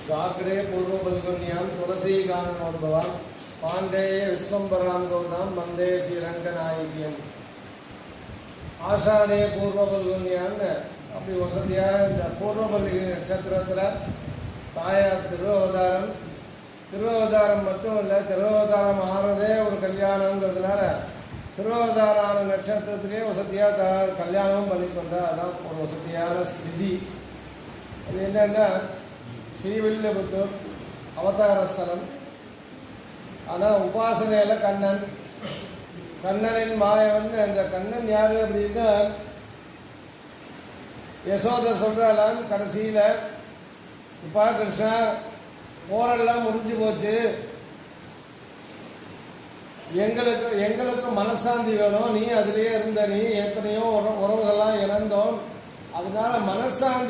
स्वाग्रे पूर्वपल्गुन्यां तुलसीगानोद्भवां पाण्डेये विश्वम्बरां गोदां वन्दे श्रीरङ्गनायिकीम् आषाढ़े पूर्वपल्गुन्याன்னு அப்படி வசதியாக இந்த பூர்வபல்கி நட்சத்திரத்தில் தாயார் திருவவதாரம் மட்டும் இல்லை, திருவவதாரம் ஆறதே ஒரு கல்யாணங்கிறதுனால திருவவதாரான நட்சத்திரத்திலே வசதியாக கல்யாணமும் பண்ணிக்கொண்டா. அதான் ஒரு வசதியான ஸ்திதி. அது என்னன்னா ஸ்ரீவில்லிபுத்தூர் அவதார ஸ்தலம். ஆனால் உபாசனையில் கண்ணனின் மாயவன். அந்த கண்ணன் யாரு அப்படின்னா யசோதை சொல்கிறாளாம் கடைசியில், இப்போ கிருஷ்ணா போரெல்லாம் முடிஞ்சு போச்சு, எங்களுக்கு மனசாந்தி வேணும், நீ அதுலேயே இருந்த, நீ எத்தனையோ உறவுகள்லாம் இழந்தோம், அதனால மனசாந்தி